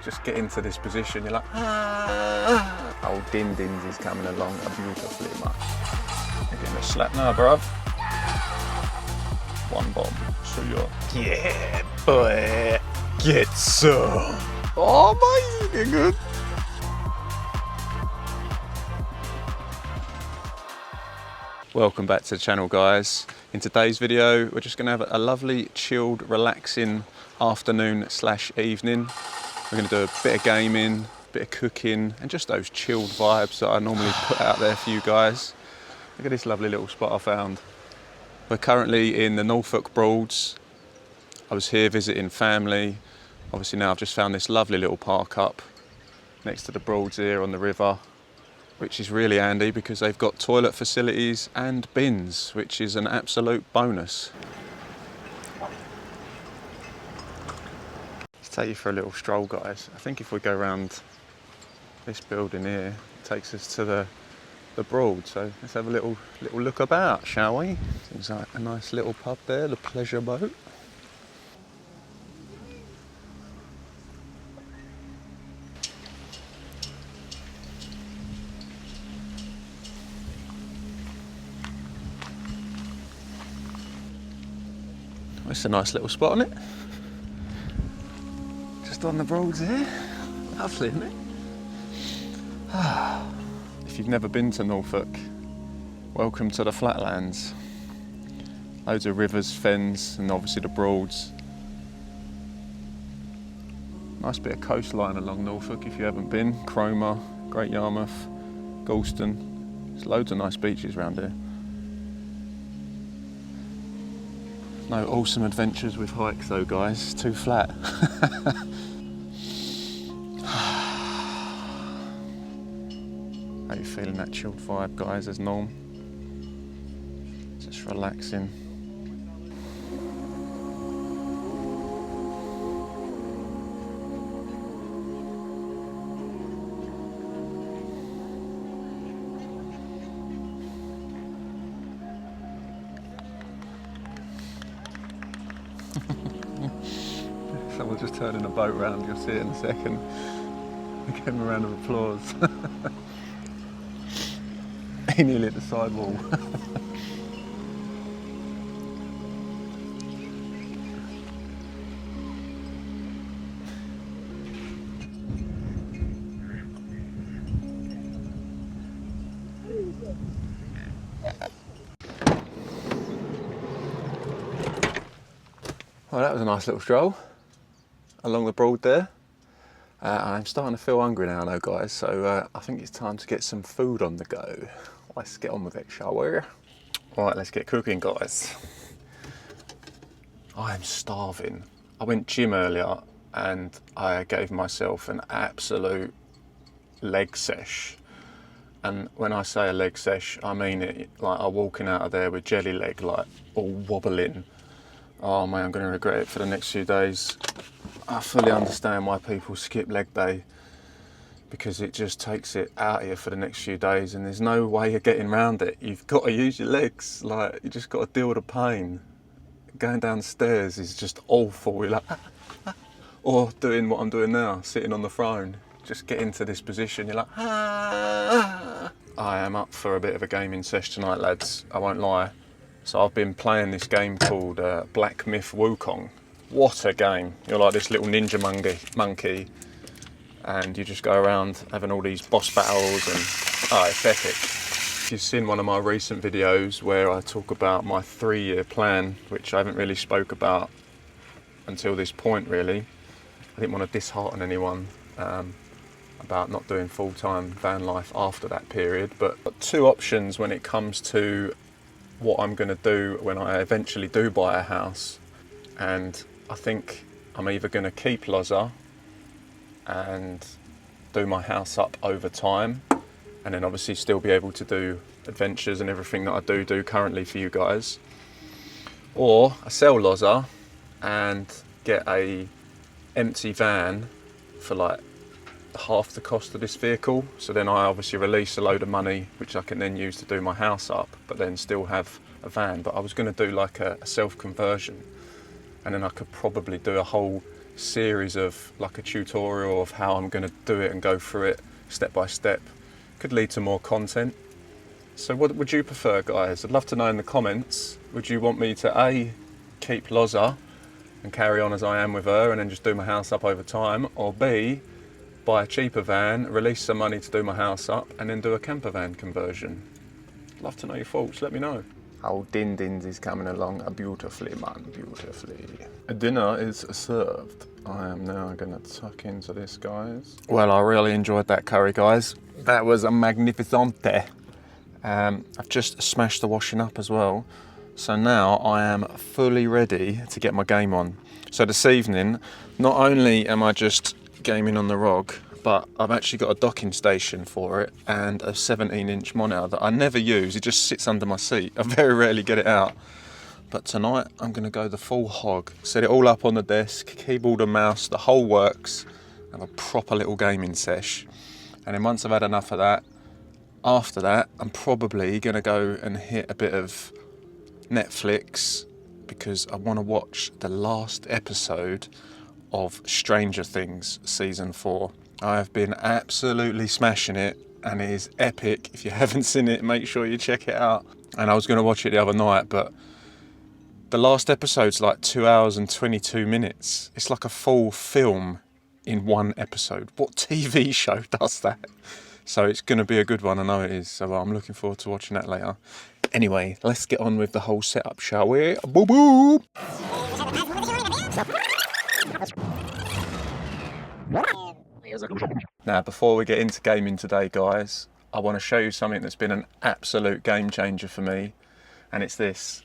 just get into this position, you're like, ah. Old Din Dins is coming along beautifully much. You're getting a slap now, bruv. One bomb, so you're, yeah, boy, get some. Oh, amazing, good. Welcome back to the channel, guys. In today's video, we're just gonna have a lovely, chilled, relaxing afternoon / evening. We're gonna do a bit of gaming, a bit of cooking, and just those chilled vibes that I normally put out there for you guys. Look at this lovely little spot I found. We're currently in the Norfolk Broads. I was here visiting family. Obviously now I've just found this lovely little park up next to the Broads here on the river, which is really handy because they've got toilet facilities and bins, which is an absolute bonus. Let's take you for a little stroll, guys. I think if we go around this building here, it takes us to the Broad. So let's have a little look about, shall we? Seems like a nice little pub there, the Pleasure Boat. It's a nice little spot, isn't it? Just on the Broads here. Lovely, isn't it? If you've never been to Norfolk, welcome to the flatlands. Loads of rivers, fens, and obviously the Broads. Nice bit of coastline along Norfolk if you haven't been. Cromer, Great Yarmouth, Galston. There's loads of nice beaches around here. No awesome adventures with hikes though, guys. It's too flat. How you feeling that chilled vibe, guys, as norm? Just relaxing. Someone's just turning a boat round, you'll see it in a second. Give him a round of applause. He nearly hit the sidewall. Well, that was a nice little stroll along the Broad there. I'm starting to feel hungry now though, guys, so I think it's time to get some food on the go. Let's get on with it, shall we? Right, let's get cooking, guys. I am starving. I went gym earlier and I gave myself an absolute leg sesh. And when I say a leg sesh, I mean it. Like, I'm walking out of there with jelly leg, like all wobbling. Oh man, I'm going to regret it for the next few days. I fully understand why people skip leg day, because it just takes it out of you for the next few days and there's no way of getting around it. You've got to use your legs, like you just got to deal with the pain. Going down the stairs is just awful. You're like, or doing what I'm doing now, sitting on the throne. Just get into this position, you're like, I am up for a bit of a gaming sesh tonight, lads, I won't lie. So I've been playing this game called Black Myth Wukong. What a game. You're like this little ninja monkey and you just go around having all these boss battles and it's epic. If you've seen one of my recent videos where I talk about my 3-year plan, which I haven't really spoke about until this point really. I didn't want to dishearten anyone about not doing full-time van life after that period, but two options when it comes to what I'm going to do when I eventually do buy a house. And I think I'm either going to keep loza and do my house up over time, and then obviously still be able to do adventures and everything that I do currently for you guys, or I sell loza and get a empty van for like half the cost of this vehicle. So then I obviously release a load of money which I can then use to do my house up, but then still have a van. But I was going to do like a self-conversion, and then I could probably do a whole series of like a tutorial of how I'm going to do it and go through it step by step. Could lead to more content. So what would you prefer, guys? I'd love to know in the comments. Would you want me to A, keep Loza and carry on as I am with her and then just do my house up over time, or B, buy a cheaper van, release some money to do my house up and then do a camper van conversion? Love to know your thoughts, let me know. Oh, Din Dins is coming along beautifully, man, beautifully. Dinner is served. I am now gonna tuck into this, guys. Well, I really enjoyed that curry, guys. That was a magnificente. I've just smashed the washing up as well. So now I am fully ready to get my game on. So this evening, not only am I just gaming on the ROG, but I've actually got a docking station for it and a 17-inch monitor that I never use. It just sits under my seat. I very rarely get it out. But tonight I'm gonna go the full hog. Set it all up on the desk, keyboard and mouse, the whole works. Have a proper little gaming sesh. And then once I've had enough of that, after that, I'm probably gonna go and hit a bit of Netflix because I wanna watch the last episode of Stranger Things season 4. I have been absolutely smashing it and it is epic. If you haven't seen it, make sure you check it out. And I was gonna watch it the other night, but the last episode's like 2 hours and 22 minutes. It's like a full film in one episode. What TV show does that? So it's going to be a good one, I know it is. So I'm looking forward to watching that later. Anyway, let's get on with the whole setup, shall we? Boo boo! Now, before we get into gaming today, guys, I want to show you something that's been an absolute game changer for me. And it's this.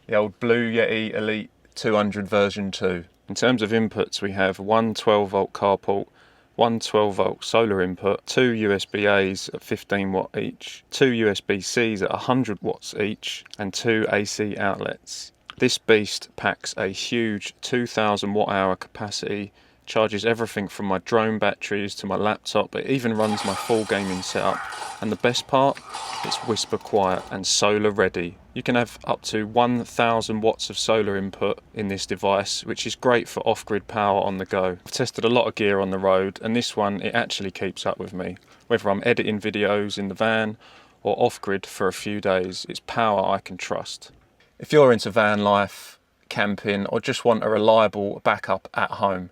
The old BLUETTI Elite 200 version 2. In terms of inputs, we have one 12-volt car port, one 12-volt solar input, two USB-As at 15 watt each, two USB-Cs at 100 watts each, and two AC outlets. This beast packs a huge 2,000 watt-hour capacity, charges everything from my drone batteries to my laptop. It even runs my full gaming setup. And the best part, it's whisper quiet and solar ready. You can have up to 1,000 watts of solar input in this device, which is great for off-grid power on the go. I've tested a lot of gear on the road, and this one, it actually keeps up with me. Whether I'm editing videos in the van or off-grid for a few days, it's power I can trust. If you're into van life, camping, or just want a reliable backup at home,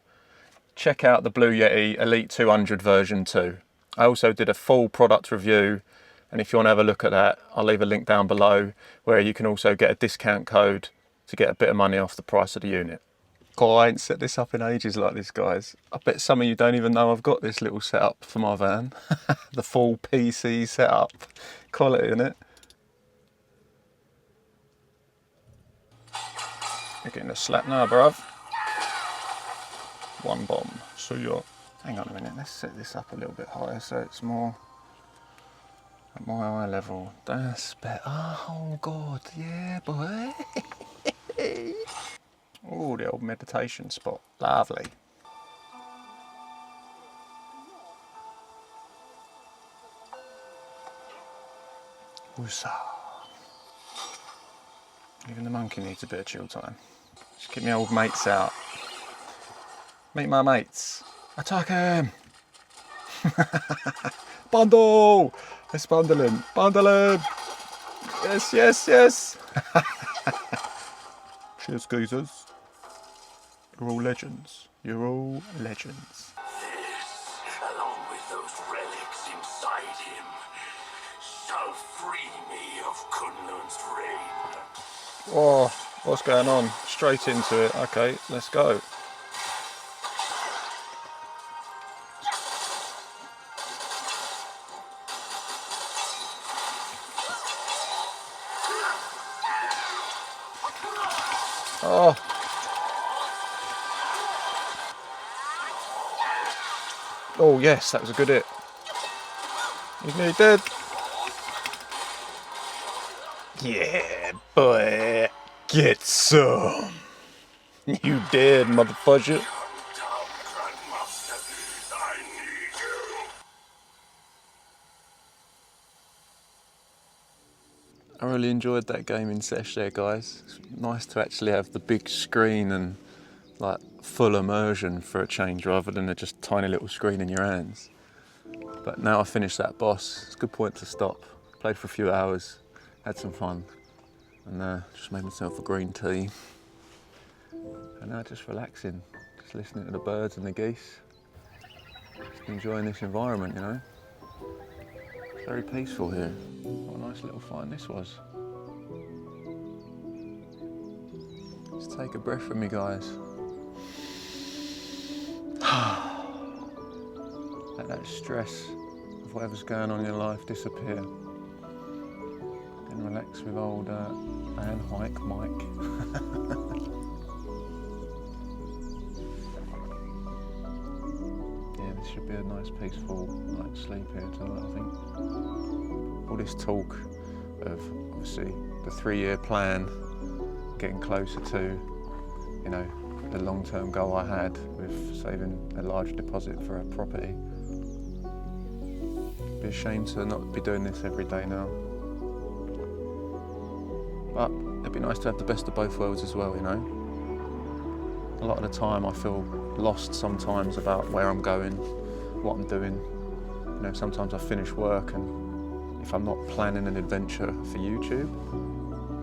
check out the BLUETTI Elite 200 version 2. I also did a full product review, and if you want to have a look at that, I'll leave a link down below where you can also get a discount code to get a bit of money off the price of the unit. God, I ain't set this up in ages like this, guys. I bet some of you don't even know I've got this little setup for my van. The full PC setup. Quality, innit? You're getting a slap now, bruv. One bomb. So you're... Hang on a minute, let's set this up a little bit higher so it's more at my eye level. That's better. Oh God, yeah boy. Oh, the old meditation spot. Lovely. Woosah. Even the monkey needs a bit of chill time. Just get my old mates out. Meet my mates. Attack him! Bundle! Let's bundle him. Bundle him! Yes, yes, yes! Cheers, geezers. You're all legends. You're all legends. This, along with those relics inside him, shall free me of Kunlun's reign. Oh, what's going on? Straight into it. Okay, let's go. Oh. Oh yes, that was a good hit. He's nearly dead. Yeah, boy. Get some. You dead, motherfucker. I need you. I really enjoyed that gaming sesh there, guys. It's nice to actually have the big screen and like full immersion for a change rather than a just tiny little screen in your hands. But now I finished that boss, it's a good point to stop. Played for a few hours, had some fun, and just made myself a green tea. And now just relaxing, just listening to the birds and the geese. Just enjoying this environment, you know. It's very peaceful here. What a nice little find this was. Just take a breath from me, guys. Let that stress of whatever's going on in your life disappear. And relax with old VanHikeMike. Should be a nice peaceful night's sleep here tonight, I think. All this talk of obviously the 3-year plan, getting closer to, you know, the long-term goal I had with saving a large deposit for a property. It'd be a shame to not be doing this every day now. But it'd be nice to have the best of both worlds as well, you know. A lot of the time I feel lost sometimes about where I'm going, what I'm doing. You know, sometimes I finish work and if I'm not planning an adventure for YouTube,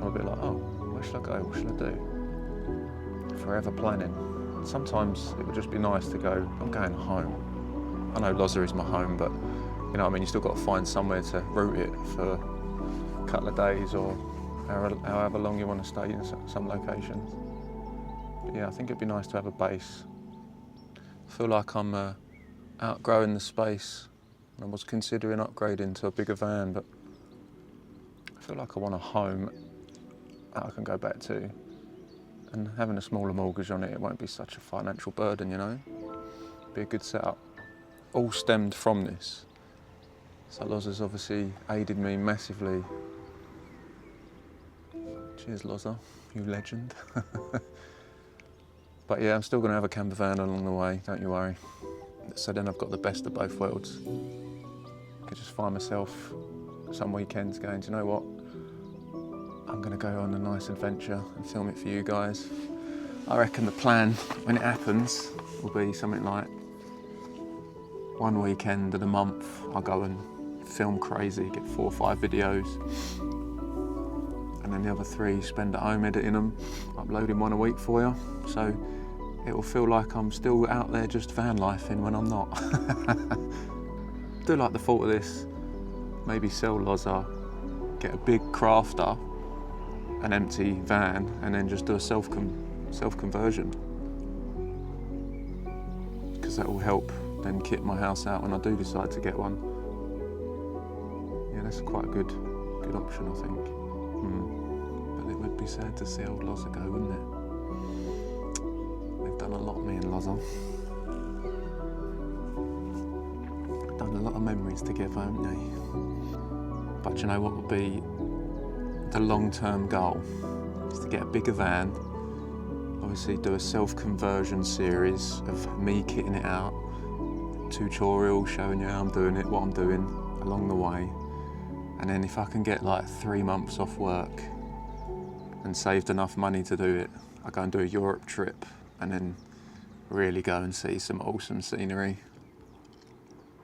I'm a bit like, oh, where should I go? What should I do? Forever planning. And sometimes it would just be nice to go, I'm going home. I know Loza is my home, but you know what I mean, you still got to find somewhere to route it for a couple of days or however long you want to stay in some locations. But yeah, I think it'd be nice to have a base. I feel like I'm outgrowing the space. I was considering upgrading to a bigger van, but I feel like I want a home that I can go back to. And having a smaller mortgage on it, it won't be such a financial burden, you know? Be a good setup. All stemmed from this. So Loza's obviously aided me massively. Cheers, Loza, you legend. But yeah, I'm still going to have a camper van along the way, don't you worry. So then I've got the best of both worlds. I could just find myself some weekends going, do you know what? I'm going to go on a nice adventure and film it for you guys. I reckon the plan, when it happens, will be something like one weekend of the month, I'll go and film crazy, get 4 or 5 videos. And then the other 3 spend at home editing them, uploading 1 a week for you. So it will feel like I'm still out there just van lifing when I'm not. I do like the thought of this. Maybe sell Loza, get a big crafter, an empty van, and then just do a self-conversion. Because that will help then kit my house out when I do decide to get one. Yeah, that's quite a good option, I think. But it would be sad to see old Loza go, wouldn't it? We've done a lot, me and Loza. Done a lot of memories together, haven't we? But you know what would be the long-term goal? Is to get a bigger van, obviously do a self-conversion series of me kitting it out, tutorial showing you how I'm doing it, what I'm doing along the way. And then if I can get like 3 months off work and saved enough money to do it, I go and do a Europe trip and then really go and see some awesome scenery.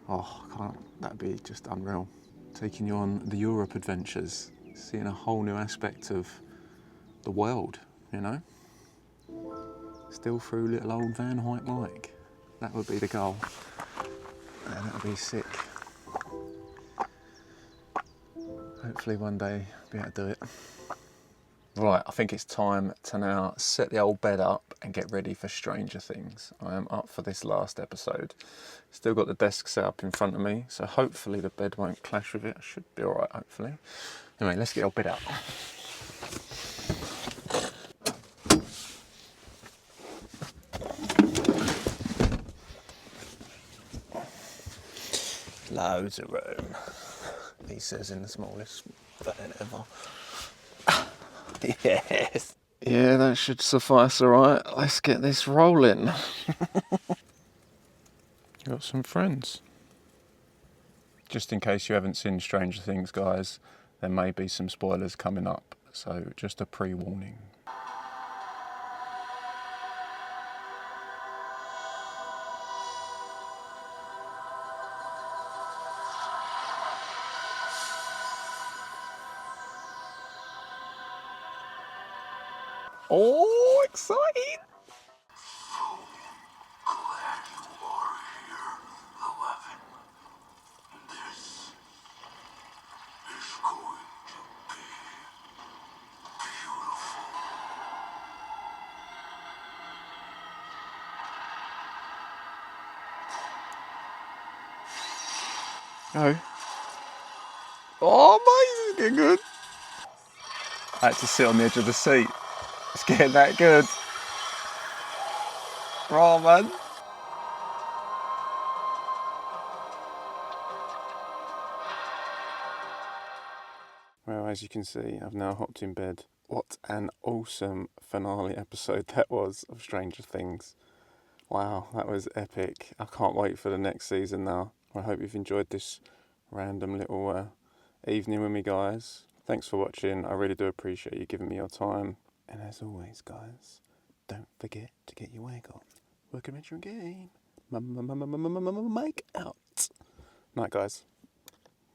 Oh, that'd be just unreal. Taking you on the Europe adventures, seeing a whole new aspect of the world, you know? Still through little old VanHikeMike. That would be the goal. And that would be sick. Hopefully one day I'll be able to do it. Right, I think it's time to now set the old bed up and get ready for Stranger Things. I am up for this last episode. Still got the desk set up in front of me, so hopefully the bed won't clash with it. I should be alright, hopefully. Anyway, let's get our bed out. Loads of room. He says in the smallest van ever. Yes. Yeah, that should suffice, alright. Let's get this rolling. Got some friends. Just in case you haven't seen Stranger Things, guys, there may be some spoilers coming up, so just a pre-warning. Oh, exciting! Glad you are here, 11. This is going to be beautiful. Go. Oh, mate, this is getting good. I had to sit on the edge of the seat. It's getting that good. Right, man. Well, as you can see, I've now hopped in bed. What an awesome finale episode that was of Stranger Things. Wow, that was epic. I can't wait for the next season now. I hope you've enjoyed this random little evening with me, guys. Thanks for watching. I really do appreciate you giving me your time. And as always, guys, don't forget to get your wag on. Work, adventure, and game. Mike out. Night, guys.